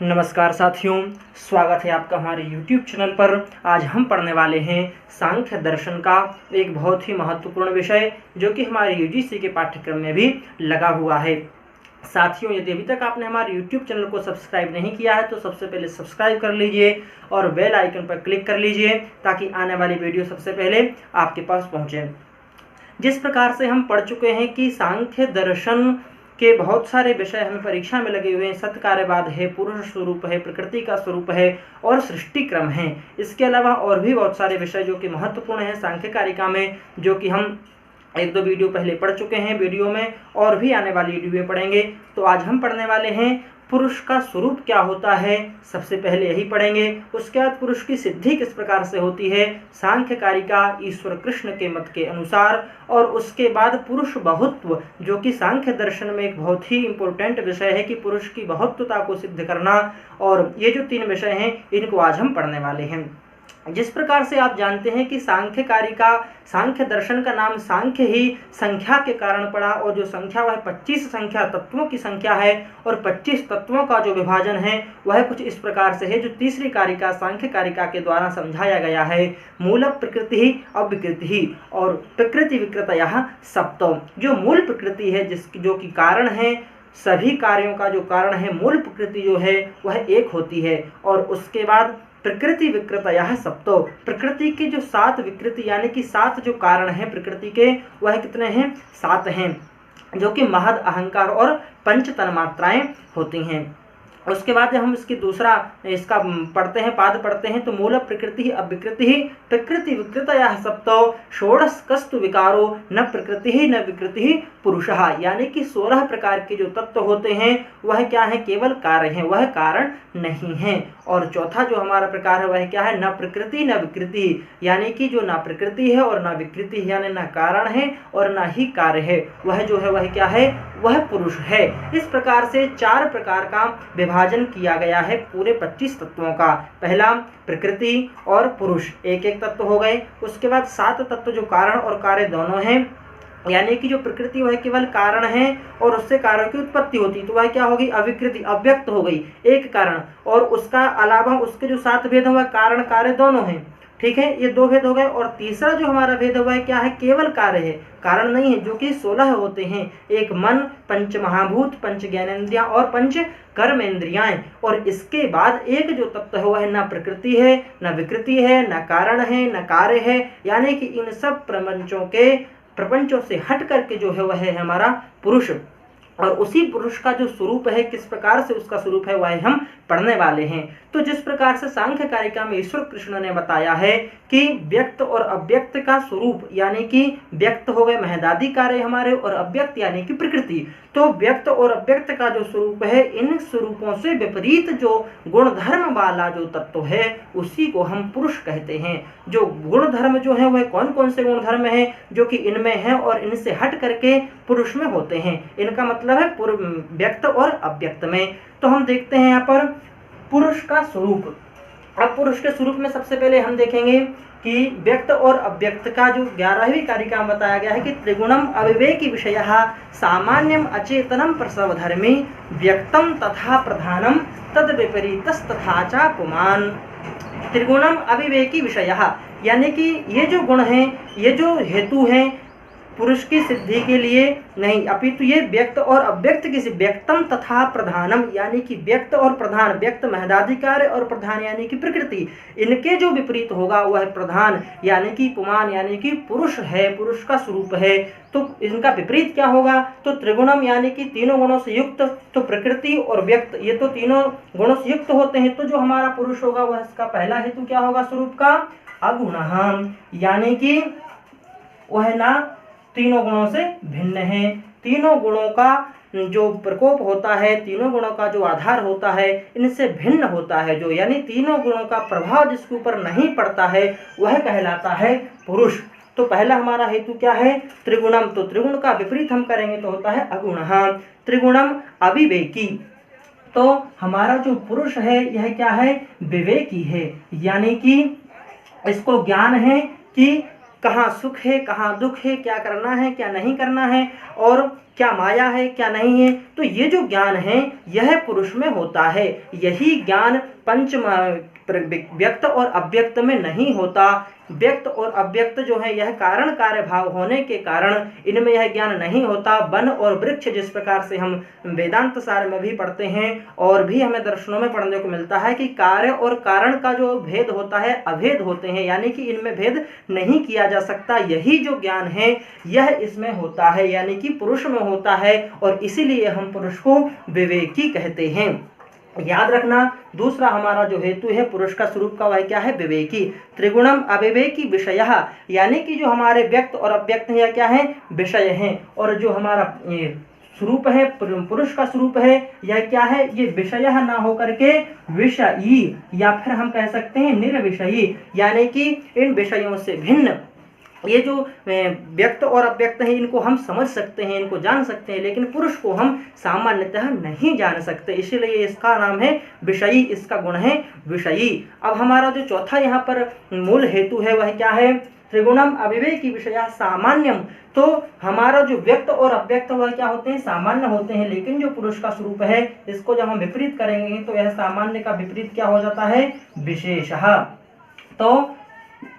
नमस्कार साथियों, स्वागत है आपका हमारे YouTube चैनल पर। आज हम पढ़ने वाले हैं सांख्य दर्शन का एक बहुत ही महत्वपूर्ण विषय, जो कि हमारे UGC के पाठ्यक्रम में भी लगा हुआ है। साथियों, यदि अभी तक आपने हमारे YouTube चैनल को सब्सक्राइब नहीं किया है तो सबसे पहले सब्सक्राइब कर लीजिए और बेल आइकन पर क्लिक कर लीजिए, ताकि आने वाली वीडियो सबसे पहले आपके पास पहुँचे। जिस प्रकार से हम पढ़ चुके हैं कि सांख्य दर्शन के बहुत सारे विषय हमें परीक्षा में लगे हुए हैं। सत्कार्यवाद है, पुरुष स्वरूप है, प्रकृति का स्वरूप है और सृष्टि क्रम है। इसके अलावा और भी बहुत सारे विषय जो कि महत्वपूर्ण है सांख्य कारिका में, जो कि हम एक दो वीडियो पहले पढ़ चुके हैं वीडियो में, और भी आने वाली वीडियो में पढ़ेंगे। तो आज हम पढ़ने वाले हैं पुरुष का स्वरूप क्या होता है, सबसे पहले यही पढ़ेंगे। उसके बाद पुरुष की सिद्धि किस प्रकार से होती है सांख्य कारिका ईश्वर कृष्ण के मत के अनुसार, और उसके बाद पुरुष बहुत्व, जो कि सांख्य दर्शन में एक बहुत ही इंपॉर्टेंट विषय है कि पुरुष की बहुत्वता को सिद्ध करना। और ये जो तीन विषय हैं इनको आज हम पढ़ने वाले हैं। जिस प्रकार से आप जानते हैं कि सांख्य कारिका, सांख्य दर्शन का नाम सांख्य ही संख्या के कारण पड़ा, और जो संख्या वह 25 संख्या तत्वों की संख्या है, और 25 तत्वों का जो विभाजन है वह कुछ इस प्रकार से है, जो तीसरी कारिका सांख्य कारिका के द्वारा समझाया गया है। मूल प्रकृति अविकृति और प्रकृति विकृतयः सप्तो। जो मूल प्रकृति है, जो कि कारण है, सभी कार्यों का जो कारण है, मूल प्रकृति जो है वह एक होती है। और उसके बाद प्रकृति विकृतयः सप्तो, प्रकृति की जो 7 विकृति यानी कि 7 जो कारण हैं प्रकृति के, वह कितने हैं? 7 हैं, जो कि महद, अहंकार और पंच तन्मात्राएं होती हैं। उसके बाद जब हम इसकी दूसरा इसका पढ़ते हैं, पाद पढ़ते हैं, तो मूल प्रकृति अविकृति प्रकृति विकृतयः सप्तो षोडश कस्तु विकारो न प्रकृति न विकृति पुरुषः। यानी कि 16 प्रकार के जो तत्व होते हैं वह क्या है? केवल कार्य हैं, वह कारण नहीं है। और चौथा जो हमारा प्रकार है वह क्या है? न प्रकृति न विकृति, यानी कि जो ना प्रकृति है और ना विकृति है, यानी ना कारण है और ना ही कार्य है, वह जो है वह क्या है? वह पुरुष है। इस प्रकार से 4 प्रकार का विभाजन किया गया है पूरे 25 तत्वों का। पहला प्रकृति और पुरुष एक एक तत्व हो गए। उसके बाद 7 तत्व जो कारण और कार्य दोनों हैं, यानी कि जो प्रकृति वह केवल कारण है और उससे कार्यों की उत्पत्ति होती, तो वह क्या होगी? अविकृति, अव्यक्त हो गई, एक कारण। और उसका अलावा उसके जो 7 भेद है वह कारण कार्य दोनों हैं, ठीक है, ये 2 भेद हो गए। और तीसरा जो हमारा भेद है वह क्या है? केवल कार्य है, कारण नहीं है, जो कि 16 होते हैं। एक मन, पंच महाभूत, पंच ज्ञानेंद्रियां और पंच कर्मेंद्रियाएं। और इसके बाद एक जो तत्व है वह न प्रकृति है, न विकृति है, न कारण है, न कार्य है, यानी कि इन सब प्रपंचों से हट करके जो है वह है हमारा पुरुष। और उसी पुरुष का जो स्वरूप है, किस प्रकार से उसका स्वरूप है, वह हम पढ़ने वाले हैं। तो जिस प्रकार से सांख्य कारिका में ईश्वर कृष्ण ने बताया है कि व्यक्त और अव्यक्त का स्वरूप, यानी कि व्यक्त हो गए महदादि कार्य हमारे, और अव्यक्त यानी कि प्रकृति। तो व्यक्त और अव्यक्त का जो स्वरूप है, इन स्वरूपों से विपरीत जो गुण धर्म वाला जो तत्व है उसी को हम पुरुष कहते हैं। जो गुण धर्म जो है वह कौन कौन से गुण धर्म है जो कि इनमें है और इनसे हट करके पुरुष में होते हैं, इनका मतलब है व्यक्त और अव्यक्त में। तो हम देखते हैं यहाँ पर पुरुष का स्वरूप। अब पुरुष के स्वरूप में सबसे पहले हम देखेंगे कि व्यक्त और अव्यक्त का जो 11वीं कारिका में बताया गया है कि त्रिगुणम अविवेकी विषयः सामान्यम अचेतनम प्रसवधर्मी व्यक्तम तथा प्रधानम तद विपरीतस्तथा च पुमान्। त्रिगुणम अविवेकी विषयः, यानी कि ये जो गुण हैं, ये जो हेतु हैं पुरुष की सिद्धि के लिए नहीं, अपितु ये व्यक्त और अव्यक्त की व्यक्तम तथा प्रधानम, यानी कि व्यक्त और प्रधान, व्यक्त महदाधिकार और प्रधान यानी कि प्रकृति, इनके जो विपरीत होगा वह प्रधान यानी कि पुमान यानी कि पुरुष है, पुरुष का स्वरूप है। तो इनका विपरीत क्या होगा? तो त्रिगुणम यानी कि तीनों गुणों से युक्त, तो प्रकृति और व्यक्त ये तो तीनों गुणों से युक्त होते हैं। तो जो हमारा पुरुष होगा वह इसका पहला हेतु क्या होगा स्वरूप का? अगुणः, यानी कि वह ना तीनों गुणों से भिन्न है। तीनों गुणों का जो प्रकोप होता है, तीनों गुणों का जो आधार होता है, इनसे भिन्न होता है जो, यानी तीनों गुणों का प्रभाव जिसके ऊपर नहीं पड़ता है वह कहलाता है पुरुष। तो पहला हमारा हेतु क्या है? त्रिगुणम। तो त्रिगुण का विपरीत हम करेंगे तो होता है अगुणः। त्रिगुणम अविवेकी, तो हमारा जो पुरुष है यह क्या है? विवेकी है, यानी कि इसको ज्ञान है कि कहाँ सुख है कहाँ दुख है, क्या करना है क्या नहीं करना है, और क्या माया है क्या नहीं है, तो ये जो ज्ञान है यह पुरुष में होता है। यही ज्ञान पंच व्यक्त और अव्यक्त में नहीं होता। व्यक्त और अव्यक्त जो है यह कारण कार्य भाव होने के कारण इनमें यह ज्ञान नहीं होता। वन और वृक्ष जिस प्रकार से हम वेदांत सार में भी पढ़ते हैं और भी हमें दर्शनों में पढ़ने को मिलता है कि कार्य और कारण का जो भेद होता है अभेद होते हैं, यानी कि इनमें भेद नहीं किया जा सकता। यही जो ज्ञान है यह इसमें होता है, यानी कि पुरुष में होता है, और इसीलिए हम पुरुष को विवेकी कहते हैं। याद रखना, दूसरा हमारा जो हेतु है पुरुष का स्वरूप का वह क्या है, विवेकी। त्रिगुणम अविवेकी विषयः, यानी कि जो हमारे व्यक्त और अव्यक्त है यह क्या है, विषय हैं, और जो हमारा स्वरूप है पुरुष का स्वरूप है यह क्या है, ये विषय ना होकर के विषयी, या फिर हम कह सकते हैं निर्विषयी, यानी कि इन विषयों से भिन्न। ये जो व्यक्त और अव्यक्त है इनको हम समझ सकते हैं, इनको जान सकते हैं, लेकिन पुरुष को हम सामान्यतः नहीं जान सकते, इसीलिए इसका नाम है विषयी, इसका गुण है विषयी। अब हमारा जो चौथा यहाँ पर मूल हेतु है वह क्या है, त्रिगुणम अविवेकी विषय सामान्यम। तो हमारा जो व्यक्त और अव्यक्त वह क्या होते हैं, सामान्य होते हैं, लेकिन जो पुरुष का स्वरूप है इसको जब हम विपरीत करेंगे तो यह सामान्य का विपरीत क्या हो जाता है, विशेषः। तो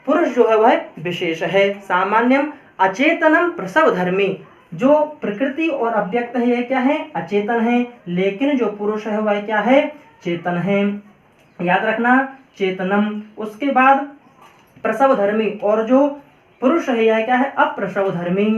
पुरुष जो है वह विशेष है। सामान्यम अचेतनम प्रसव धर्मी, जो प्रकृति और अव्यक्त है यह क्या है, अचेतन है, लेकिन जो पुरुष है वह क्या है, चेतन है। याद रखना, चेतनम, उसके बाद प्रसव धर्मी, और जो पुरुष है यह क्या है, अप्रसव धर्मी।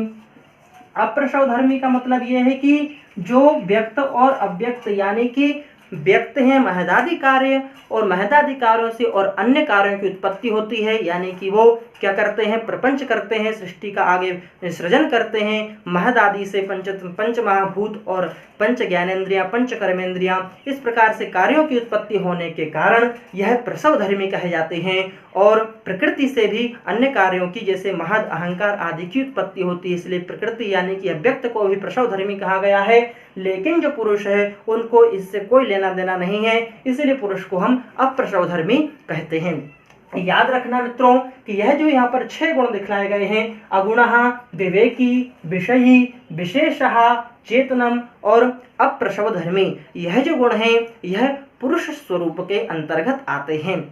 अप्रसव धर्मी का मतलब यह है कि जो व्यक्त और अव्यक्त, यानी कि व्यक्त हैं महदादि कार्य, और महदादि कार्यों से और अन्य कार्यों की उत्पत्ति होती है, यानी कि वो क्या करते हैं, प्रपंच करते हैं, सृष्टि का आगे सृजन करते हैं। महदादि से पंच महाभूत और पंच ज्ञानेन्द्रियां, पंच कर्मेंद्रियां, इस प्रकार से कार्यों की उत्पत्ति होने के कारण यह प्रसव धर्मी कहे जाते हैं। और प्रकृति से भी अन्य कार्यों की, जैसे महद अहंकार आदि की उत्पत्ति होती है, इसलिए प्रकृति यानी कि अव्यक्त को भी प्रसव धर्मी कहा गया है। लेकिन जो पुरुष है उनको इससे कोई लेना देना नहीं है, इसलिए पुरुष को हम अप्रसव धर्मी कहते हैं। याद रखना मित्रों कि यह जो यहाँ पर 6 गुण दिखलाए गए हैं, अगुणः, विवेकी, विषयी, विशेषः, चेतनम और अप्रसव धर्मी, यह जो गुण हैं यह पुरुष स्वरूप के अंतर्गत आते हैं।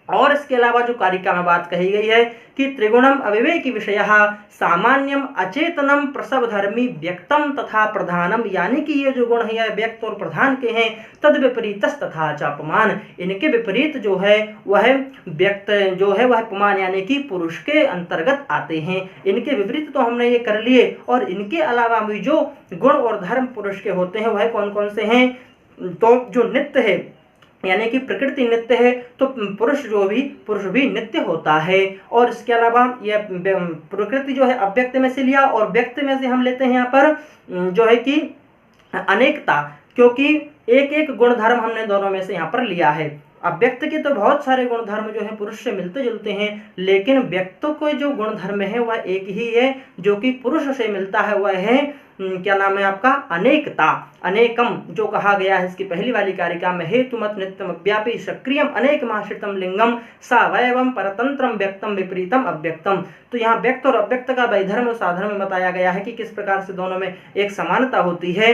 और इसके अलावा जो कारिका में बात कही गई है कि त्रिगुणम अविवेकी विषयः सामान्यम अचेतनम प्रसव धर्मी व्यक्तम तथा प्रधानम, यानी कि ये जो गुण है यह व्यक्त और प्रधान के हैं। तद विपरीतस तथा चापमान, इनके विपरीत जो है वह व्यक्त जो है वह पुमान यानी कि पुरुष के अंतर्गत आते हैं। इनके विपरीत तो हमने ये कर लिए, और इनके अलावा भी जो गुण और धर्म पुरुष के होते हैं वह कौन कौन से हैं, तो जो नित्य है यानी कि प्रकृति नित्य है, तो पुरुष भी नित्य होता है। और इसके अलावा यह प्रकृति जो है अव्यक्त में से लिया, और व्यक्त में से हम लेते हैं यहाँ पर जो है कि अनेकता, क्योंकि एक एक गुण धर्म हमने दोनों में से यहाँ पर लिया है। अव्यक्त के तो बहुत सारे गुण धर्म जो है पुरुष से मिलते जुलते हैं, लेकिन व्यक्त को जो गुण धर्म है वह एक ही है जो कि पुरुष से मिलता है, वह है क्या नाम है आपका, अनेकता। अनेकम जो कहा गया है इसकी पहली वाली कारिका में, हेतुमत नित्यम व्यापी सक्रियम अनेकमाश्रितम लिंगम सावयवम परतंत्रम व्यक्तम विपरीतम अव्यक्तम। तो यहाँ व्यक्त और अव्यक्त का वैधर्म और साधर्म में बताया गया है कि किस प्रकार से दोनों में एक समानता होती है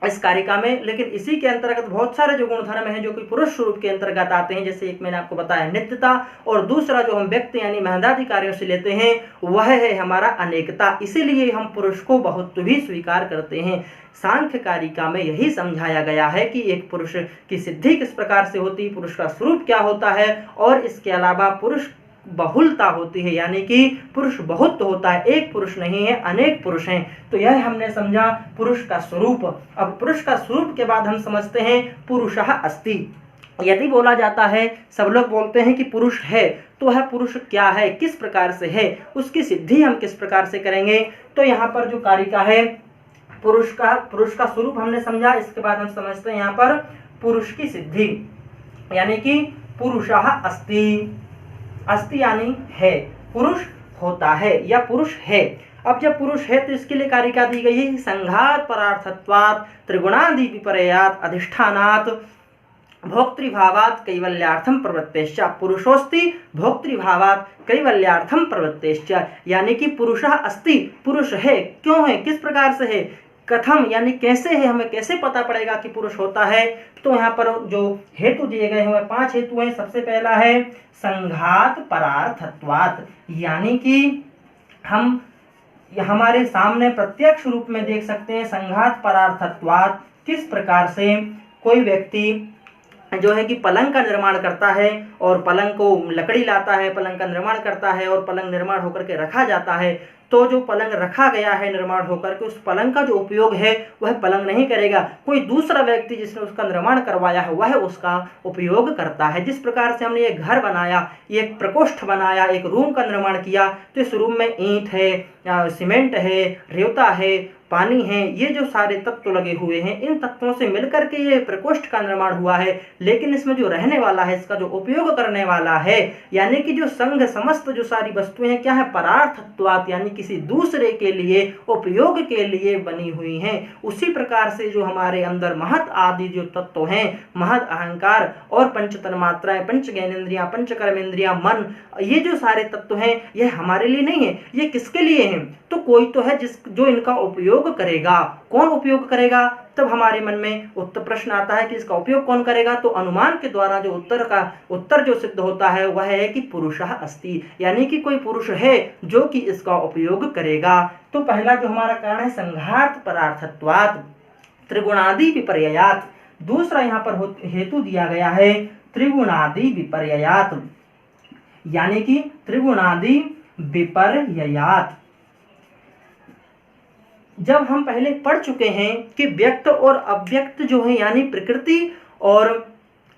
इस कारिका में। लेकिन इसी के अंतर्गत बहुत सारे जो गुणधर्म हैं जो कि पुरुष स्वरूप के अंतर्गत आते हैं, जैसे एक मैंने आपको बताया नित्यता, और दूसरा जो हम व्यक्त यानी महदादि कार्यों से लेते हैं वह है हमारा अनेकता। इसीलिए हम पुरुष को बहुत भी स्वीकार करते हैं। सांख्य कारिका में यही समझाया गया है कि एक पुरुष की सिद्धि किस प्रकार से होती है, पुरुष का स्वरूप क्या होता है, और इसके अलावा पुरुष बहुलता होती है, यानी कि पुरुष बहुत होता है, एक पुरुष नहीं है अनेक पुरुष हैं। तो यह हमने समझा पुरुष का स्वरूप। अब पुरुष का स्वरूप के बाद हम समझते हैं पुरुषः अस्ति। यदि बोला जाता है, सब लोग बोलते हैं कि पुरुष है, तो वह पुरुष क्या है, किस प्रकार से है, उसकी सिद्धि हम किस प्रकार से करेंगे। तो यहाँ पर जो कारिका है पुरुष का स्वरूप हमने समझा, इसके बाद हम समझते हैं यहाँ पर पुरुष की सिद्धि, यानी कि पुरुषः अस्ति। अस्ति यानी है, पुरुष होता है या पुरुष है। अब जब पुरुष है तो इसके लिए कारिका दी गई है संघात परार्थत्वात् त्रिगुणादि विपर्यात् अधिष्ठानात् भोक्तृभावात् कैवल्यार्थम प्रवृत्तेश्च, पुरुषोस्ति भोक्तृभावात् कैवल्यार्थम प्रवृत्तेश्च, यानी कि पुरुषः अस्ति, पुरुष है, क्यों है, किस प्रकार से है, कथम यानी कैसे है, हमें कैसे पता पड़ेगा कि पुरुष होता है। तो यहाँ पर जो हेतु दिए गए हैं वह 5 हेतु हैं। सबसे पहला है संघात परार्थत्वात्, यानी कि हम हमारे सामने प्रत्यक्ष रूप में देख सकते हैं संघात परार्थत्वात्, किस प्रकार से कोई व्यक्ति जो है कि पलंग का निर्माण करता है और पलंग को लकड़ी लाता है, पलंग का निर्माण करता है और पलंग निर्माण होकर के रखा जाता है, तो जो पलंग रखा गया है निर्माण होकर के, उस पलंग का जो उपयोग है वह पलंग नहीं करेगा, कोई दूसरा व्यक्ति जिसने उसका निर्माण करवाया है वह उसका उपयोग करता है। जिस प्रकार से हमने एक घर बनाया, एक प्रकोष्ठ बनाया, एक रूम का निर्माण किया, तो इस रूम में ईंट है, सीमेंट है, रेवता है, पानी है, ये जो सारे तत्व लगे हुए हैं, इन तत्वों से मिलकर के ये प्रकोष्ठ का निर्माण हुआ है। लेकिन इसमें जो रहने वाला है, इसका जो उपयोग करने वाला है, यानी कि जो संघ समस्त जो सारी वस्तुएं हैं क्या है, परार्थत्वात्, यानी किसी दूसरे के लिए उपयोग के लिए बनी हुई हैं। उसी प्रकार से जो हमारे अंदर महत आदि जो तत्व हैं, महत अहंकार और पंच तन्मात्राएं, पंच ज्ञानेंद्रियां, पंच कर्मेंद्रियां, मन, ये जो सारे तत्व हैं ये हमारे लिए नहीं है, ये किसके लिए हैं, तो कोई तो है जो इनका उपयोग करेगा। कौन उपयोग करेगा, तब हमारे मन में उत्तर प्रश्न आता है कि इसका उपयोग कौन करेगा। तो अनुमान के द्वारा जो उत्तर जो सिद्ध होता है वह है कि पुरुषः अस्ति, यानी कि कोई पुरुष है जो कि इसका उपयोग करेगा। तो पहला जो हमारा कारण है संघात परार्थत्वात् त्रिगुणादि विपर्ययात्। दूसरा यहाँ पर हेतु दिया गया है त्रिगुणादि विपर्ययात्, यानी कि त्रिगुणादि विपर्ययात्। जब हम पहले पढ़ चुके हैं कि व्यक्त और अव्यक्त जो है, यानी प्रकृति और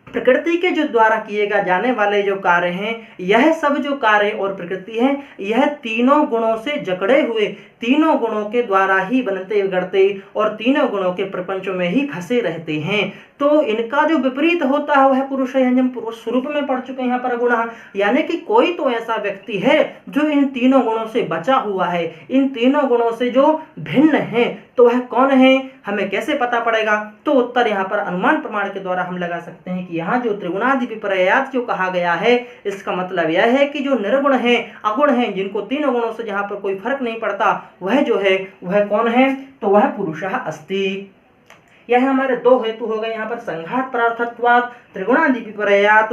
प्रकृति के जो द्वारा किए जाने वाले जो कार्य हैं, यह सब जो कार्य और प्रकृति है, यह तीनों गुणों से जकड़े हुए, तीनों गुणों के द्वारा ही बनते बिगड़ते और तीनों गुणों के प्रपंचों में ही फंसे रहते हैं। तो इनका जो विपरीत होता है वह पुरुष है। हम पुरुष स्वरूप में पढ़ चुके हैं यहाँ पर गुण, यानी कि कोई तो ऐसा व्यक्ति है जो इन तीनों गुणों से बचा हुआ है, इन तीनों गुणों से जो भिन्न है, तो वह कौन है, हमें कैसे पता पड़ेगा। तो उत्तर यहाँ पर अनुमान प्रमाण के द्वारा हम लगा सकते हैं कि यहाँ जो त्रिगुणादि विपर्ययात् जो कहा गया है, इसका मतलब यह है कि जो निर्गुण है, अगुण है, जिनको तीनों गुणों से जहाँ पर कोई फर्क नहीं पड़ता, वह जो है वह कौन है, तो वह पुरुषः अस्ति। यह हमारे 2 हेतु हो गए यहाँ पर संघात परार्थत्वात् त्रिगुणादि विपर्ययात्।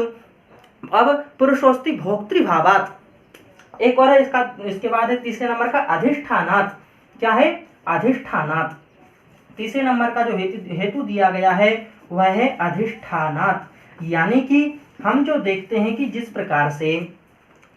अब पुरुषोस्ति भोक्तृभावात् एक और है, इसके बाद है तीसरे नंबर का अधिष्ठानात्। क्या है, अधिष्ठानात्। तीसरे नंबर का जो हेतु दिया गया है वह है अधिष्ठानात्, यानी कि हम जो देखते हैं कि जिस प्रकार से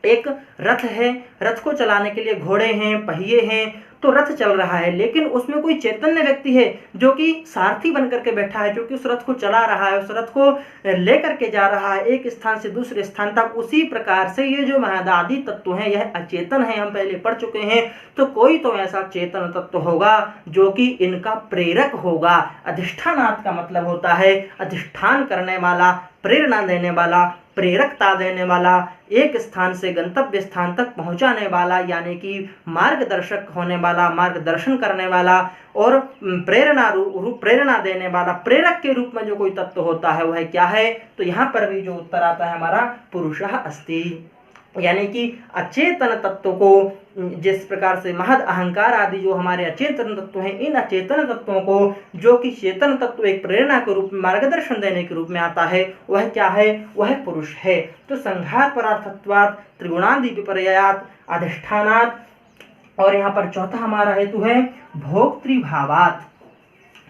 एक रथ है, रथ को चलाने के लिए घोड़े हैं, पहिए हैं, तो रथ चल रहा है, लेकिन उसमें कोई चैतन्य व्यक्ति है जो कि सारथी बन करके बैठा है, जो कि उस रथ को चला रहा है, उस रथ को लेकर के जा रहा है एक स्थान से दूसरे स्थान तक। उसी प्रकार से ये जो महदादि तत्व है यह अचेतन है, हम पहले पढ़ चुके हैं। तो कोई तो ऐसा चेतन तत्व होगा जो कि इनका प्रेरक होगा। अधिष्ठानात् का मतलब होता है अधिष्ठान करने वाला, प्रेरणा देने वाला, प्रेरकता देने वाला, एक स्थान से गंतव्य स्थान तक पहुंचाने वाला, यानी कि मार्गदर्शक होने वाला, मार्गदर्शन करने वाला और प्रेरणा देने वाला, प्रेरक के रूप में जो कोई तत्व होता है वह क्या है। तो यहाँ पर भी जो उत्तर आता है हमारा पुरुषः अस्ति, यानी कि अचेतन तत्व को, जिस प्रकार से महद अहंकार आदि जो हमारे अचेतन तत्व हैं, इन अचेतन तत्वों को जो कि चेतन तत्व एक प्रेरणा के रूप में, मार्गदर्शन देने के रूप में आता है, वह क्या है, वह पुरुष है। तो संघात परार्थत्वात् त्रिगुणादि विपर्ययात् अधिष्ठानात्। और यहाँ पर चौथा हमारा हेतु है भोक्तृभावात्।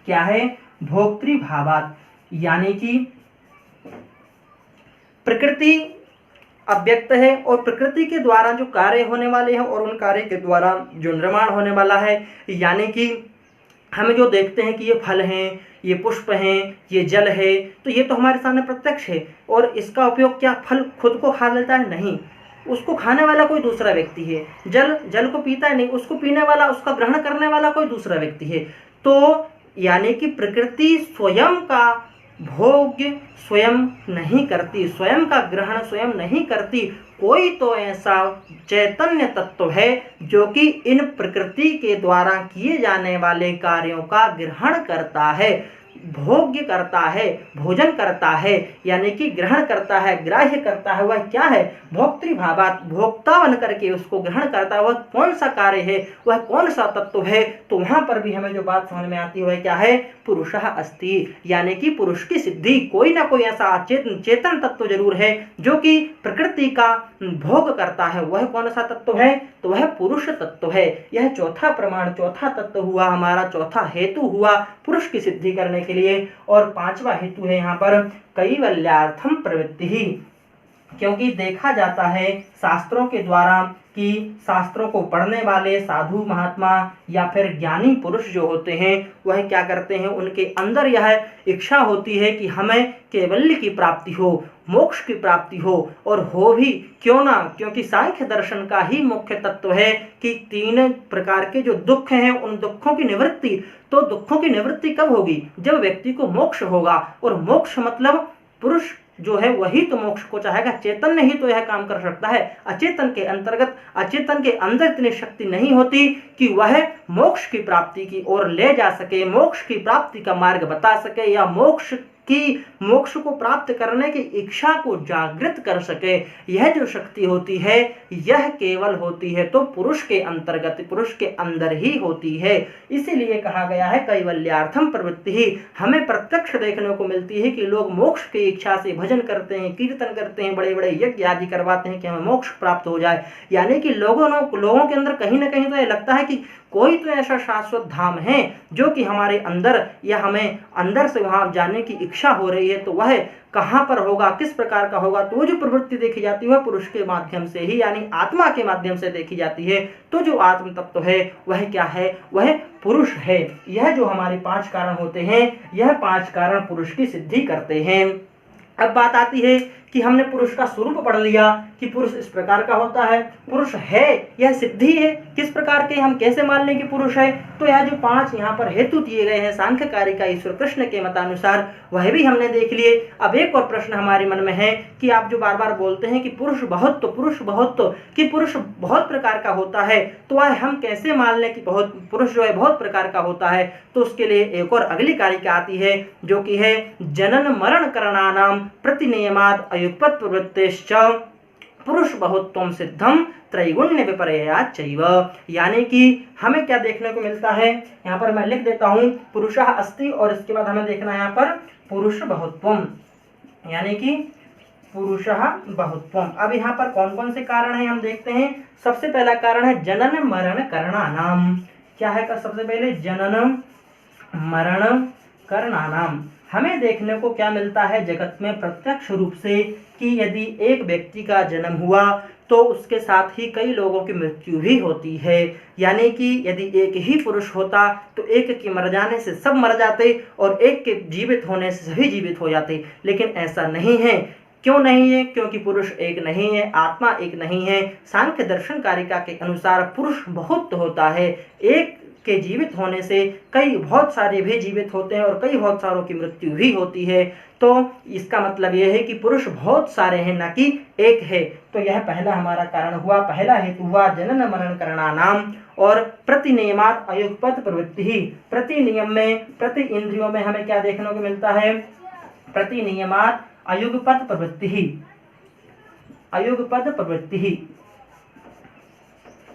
क्या है, भोक्तृभावात्, यानी कि प्रकृति अव्यक्त है और प्रकृति के द्वारा जो कार्य होने वाले हैं और उन कार्य के द्वारा जो निर्माण होने वाला है, यानी कि हम जो देखते हैं कि ये फल हैं, ये पुष्प हैं, ये जल है, तो ये तो हमारे सामने प्रत्यक्ष है। और इसका उपयोग क्या फल खुद को खा लेता है, नहीं, उसको खाने वाला कोई दूसरा व्यक्ति है। जल को पीता है, नहीं, उसको पीने वाला, उसका ग्रहण करने वाला कोई दूसरा व्यक्ति है। तो यानी कि प्रकृति स्वयं का भोग्य स्वयं नहीं करती, स्वयं का ग्रहण स्वयं नहीं करती। कोई तो ऐसा चैतन्य तत्व है जो कि इन प्रकृति के द्वारा किए जाने वाले कार्यों का ग्रहण करता है। भोग्य करता है, भोजन करता है, यानी कि ग्रहण करता है, ग्राह्य करता है, वह क्या है? भोक्तृभावात्, भोक्ता बन करके उसको ग्रहण करता है, वह कौन सा कार्य है, वह कौन सा तत्व है? तो वहां पर भी हमें जो बात समझ में आती है वह क्या है? पुरुषः अस्ति, यानी कि पुरुष की सिद्धि, कोई ना कोई ऐसा चेतन तत्व जरूर है जो कि प्रकृति का भोग करता है। वह कौन सा तत्व है? तो वह पुरुष तत्व है। यह चौथा प्रमाण, चौथा तत्व हुआ हमारा, चौथा हेतु हुआ पुरुष की सिद्धि करने के लिए। और पांचवा हेतु है यहाँ पर कैवल्यार्थम प्रवृत्ति, क्योंकि देखा जाता है शास्त्रों के द्वारा कि शास्त्रों को पढ़ने वाले साधु महात्मा या फिर ज्ञानी पुरुष जो होते हैं वह क्या करते हैं, उनके अंदर यह इच्छा होती है कि हमें कैवल्य की प्राप्ति हो, मोक्ष की प्राप्ति हो, और हो भी क्यों ना, क्योंकि सांख्य दर्शन का ही मुख्य तत्व है कि तीन प्रकार के जो दुख हैं उन दुखों की निवृत्ति। तो दुखों की निवृत्ति कब होगी? जब व्यक्ति को मोक्ष होगा, और मोक्ष मतलब पुरुष जो है वही तो मोक्ष को चाहेगा, चेतन ही तो यह काम कर सकता है। अचेतन के अंतर्गत, अचेतन के अंदर इतनी शक्ति नहीं होती कि वह मोक्ष की प्राप्ति की ओर ले जा सके, मोक्ष की प्राप्ति का मार्ग बता सके, या मोक्ष को प्राप्त करने की इच्छा को जागृत कर सके। यह जो शक्ति होती है यह केवल होती है तो पुरुष के अंतर्गत, पुरुष के अंदर ही होती है। इसीलिए कहा गया है कैवल्यार्थम प्रवृत्ति ही। हमें प्रत्यक्ष देखने को मिलती है कि लोग मोक्ष की इच्छा से भजन करते हैं, कीर्तन करते हैं, बड़े बड़े यज्ञ आदि करवाते हैं कि हमें मोक्ष प्राप्त हो जाए। यानी कि लोगों के अंदर कहीं ना कहीं तो यह लगता है कि कोई तो ऐसा शाश्वत धाम है जो कि हमारे अंदर, या हमें अंदर से वहां जाने की इच्छा हो रही है, तो वह कहां पर होगा, किस प्रकार का होगा? तो वो जो प्रवृत्ति देखी जाती है वह पुरुष के माध्यम से ही, यानी आत्मा के माध्यम से देखी जाती है। तो जो आत्म तत्व है वह क्या है? वह पुरुष है। यह जो हमारे 5 कारण होते हैं, यह 5 कारण पुरुष की सिद्धि करते हैं। अब बात आती है कि हमने पुरुष का स्वरूप पढ़ लिया कि पुरुष इस प्रकार का होता है, पुरुष है, यह सिद्धि है, किस प्रकार के, हम कैसे मान लें कि पुरुष है? तो यह जो 5 यहाँ पर हेतु दिए गए हैं सांख्यकारी का ईश्वर कृष्ण के मतानुसार, वह भी हमने देख लिए। अब एक और प्रश्न हमारे मन में है कि आप जो बार बार बोलते हैं कि पुरुष बहुत कि पुरुष बहुत प्रकार का होता है, तो वह हम कैसे मान लें कि पुरुष जो है बहुत प्रकार का होता है? तो उसके लिए एक और अगली कारिका आती है जो कि है जनन मरण करणानाम प्रतिनियमाद अयुगपत प्रवृत्तिश्च पुरुष बहुत्वम सिद्धम त्रैगुण्य विपर्ययात् चैव। यानी कि हमें क्या देखने को मिलता है, यहाँ पर मैं लिख देता हूं पुरुषः अस्ति, और इसके बाद हमें देखना है यहाँ पर पुरुष बहुत्वम, यानी कि पुरुषः बहुत्वम। अब यहाँ पर कौन कौन से कारण हैं हम देखते हैं। सबसे पहला कारण है जनन मरण करणानाम। क्या है? सबसे पहले जनन मरण करणानाम। हमें देखने को क्या मिलता है जगत में प्रत्यक्ष रूप से कि यदि एक व्यक्ति का जन्म हुआ तो उसके साथ ही कई लोगों की मृत्यु भी होती है। यानी कि यदि एक ही पुरुष होता तो एक के मर जाने से सब मर जाते, और एक के जीवित होने से सभी जीवित हो जाते। लेकिन ऐसा नहीं है। क्यों नहीं है? क्योंकि पुरुष एक नहीं है, आत्मा एक नहीं है। सांख्य दर्शन कारिका के अनुसार पुरुष बहुत होता है। एक के जीवित होने से कई बहुत सारे भी जीवित होते हैं और कई बहुत सारों की मृत्यु भी होती है। तो इसका मतलब यह है कि पुरुष बहुत सारे हैं, न कि एक है। तो यह पहला हमारा कारण हुआ, पहला हेतु हुआ जनन मरण करणानाम। और प्रतिनियमात अयुगपत प्रवृत्ति ही। प्रति नियम में, प्रति इंद्रियों में हमें क्या देखने को मिलता है? प्रतिनियमात अयुगपत प्रवृत्ति ही, अयुगपत प्रवृत्ति ही।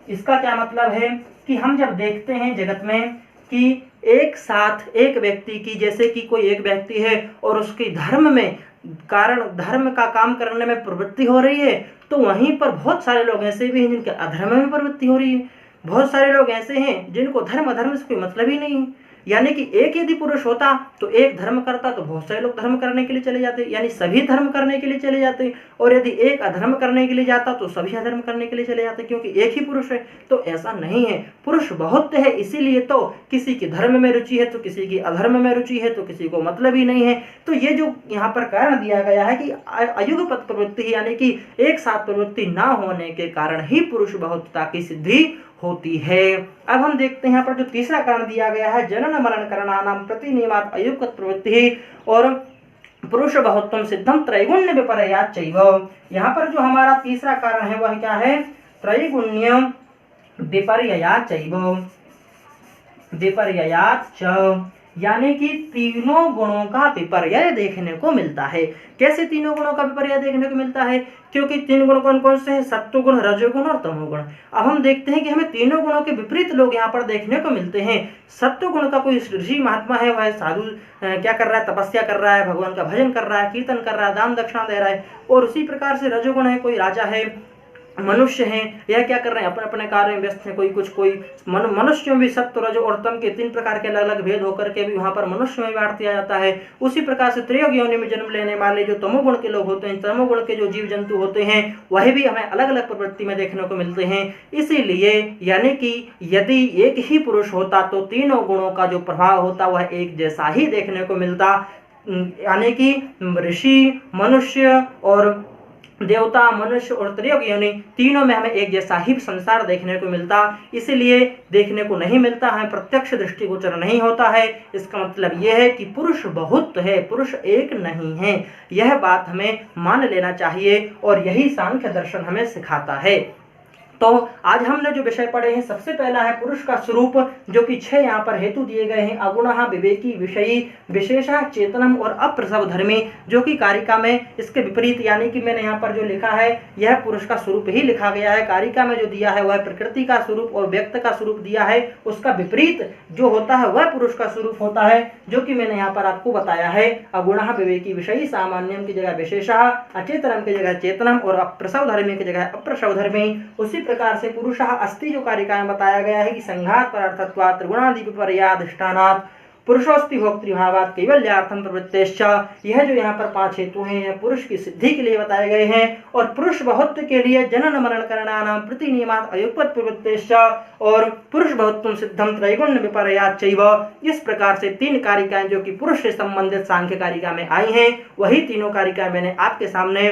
इसका क्या मतलब है कि हम जब देखते हैं जगत में कि एक साथ एक व्यक्ति की, जैसे कि कोई एक व्यक्ति है और उसकी धर्म में धर्म का काम करने में प्रवृत्ति हो रही है, तो वहीं पर बहुत सारे लोग ऐसे भी हैं जिनके अधर्म में प्रवृत्ति हो रही है। बहुत सारे लोग ऐसे हैं जिनको धर्म अधर्म से कोई मतलब ही नहीं है। यानी कि एक यदि पुरुष होता तो एक धर्म करता तो बहुत सारे लोग धर्म करने के लिए चले जाते, यानी सभी धर्म करने के लिए चले जाते। और यदि एक अधर्म करने के लिए जाता तो सभी अधर्म करने के लिए चले जाते, क्योंकि एक ही पुरुष है। तो ऐसा नहीं है, पुरुष बहुत है। इसीलिए तो किसी की धर्म में रुचि है तो किसी की अधर्म में रुचि है, तो किसी को मतलब ही नहीं है। तो ये जो यहाँ पर कारण दिया गया है कि अयुगपत प्रवृत्ति, यानी कि एक साथ प्रवृत्ति ना होने के कारण ही पुरुष बहुतता की सिद्धि होती है। अब हम देखते हैं यहाँ पर जो तीसरा कारण दिया गया है जनन मरण करणानाम प्रतिनियमात अयुगपत प्रवृत्ति और पुरुष बहुत्वम सिद्धम त्रैगुण्य विपर्ययात् चैव। यहाँ पर जो हमारा तीसरा कारण है वह क्या है? त्रैगुण्य विपर्ययात् चैव, विपर्ययात् च। यानी कि तीनों गुणों का विपर्यय देखने को मिलता है। कैसे तीनों गुणों का विपर्यय देखने को मिलता है? क्योंकि तीन गुण कौन कौन से हैं? सत्वगुण, रजोगुण और तमोगुण। अब हम देखते हैं कि हमें तीनों गुणों के विपरीत लोग यहाँ पर देखने को मिलते हैं। सत्वगुण का कोई ऋषि महात्मा है, वह साधु क्या कर रहा है? तपस्या कर रहा है, भगवान का भजन कर रहा है, कीर्तन कर रहा है, दान दक्षिणा दे रहा है। और उसी प्रकार से रजोगुण है, कोई राजा है, मनुष्य हैं, यह क्या कर रहे हैं? अपने अपने कार्य में व्यस्त हैं। कोई मनुष्य में भी सत्व, रज और तम के 3 प्रकार के अलग अलग भेद होकर के भी वहां पर मनुष्य में बांट दिया जाता है। उसी प्रकार से त्रयोग योनि में जन्म लेने वाले जो तमोगुण के लोग होते हैं, तमोगुण के जो जीव जंतु होते हैं, वह भी हमें अलग अलग प्रवृत्ति में देखने को मिलते हैं। इसीलिए यानी कि यदि एक ही पुरुष होता तो तीनों गुणों का जो प्रभाव होता वह एक जैसा ही देखने को मिलता। यानी कि ऋषि, मनुष्य और देवता, मनुष्य और त्रयोग योनि तीनों में हमें एक जैसा ही संसार देखने को मिलता। इसीलिए देखने को नहीं मिलता है, प्रत्यक्ष दृष्टिगोचर नहीं होता है। इसका मतलब यह है कि पुरुष बहुत है, पुरुष एक नहीं है। यह बात हमें मान लेना चाहिए और यही सांख्य दर्शन हमें सिखाता है। तो आज हमने जो विषय पढ़े हैं, सबसे पहला है पुरुष का स्वरूप, जो कि 6 यहाँ पर हेतु दिए गए हैं। अगुणः, विवेकी, विषयी, विशेषः, चेतनम और अप्रसव धर्मी, जो कि कारिका में इसके विपरीत, यानी कि मैंने यहाँ पर जो लिखा है यह पुरुष का स्वरूप ही लिखा गया है। कारिका में जो दिया है वह प्रकृति का स्वरूप और व्यक्त का स्वरूप दिया है। उसका विपरीत जो होता है वह पुरुष का स्वरूप होता है, जो कि मैंने यहाँ पर आपको बताया है। अगुणः, विवेकी, विषयी, सामान्यम की जगह विशेषः, अचेतनम की जगह चेतनम और अप्रसव धर्मी की जगह अप्रसव धर्मी। उसी प्रकार से पुरुषः अस्ति जो कारिका में बताया गया है कि संघात परार्थत्वात् त्रिगुणादि विपर्याधिष्ठानात् पुरुषोस्ति भोक्तृभावात् कैवल्यार्थम प्रवृत्तेश्च। यह जो यहाँ पर 5 हेतु हैं यह पुरुष की सिद्धि के लिए बताए गए हैं और पुरुष बहुत्व के लिए जनन मरण करणानां प्रति नियमात् अयुक्पत् प्रवृत्तेश्च और पुरुष बहुत्वं सिद्धं त्रैगुण्य विपर्याच्च चैव। इस प्रकार से 3 कारिकाएं जो कि पुरुष से संबंधित सांख्य कारिका में आई हैं, वही तीनों कारिकाएं मैंने आपके सामने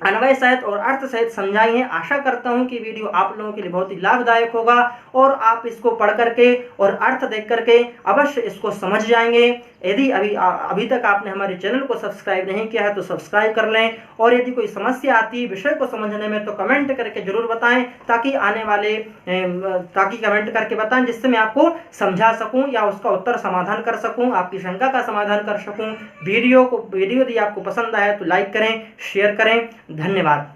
अन्वय सहित और अर्थ सहित समझाई है। आशा करता हूं कि वीडियो आप लोगों के लिए बहुत ही लाभदायक होगा और आप इसको पढ़ करके और अर्थ देख करके अवश्य इसको समझ जाएंगे। यदि अभी तक आपने हमारे चैनल को सब्सक्राइब नहीं किया है तो सब्सक्राइब कर लें और यदि कोई समस्या आती है विषय को समझने में तो कमेंट करके जरूर बताएं, ताकि कमेंट करके बताएं जिससे मैं आपको समझा सकूं या उसका उत्तर समाधान कर सकूं, आपकी शंका का समाधान कर सकूं। वीडियो यदि आपको पसंद आया तो लाइक करें, शेयर करें। धन्यवाद।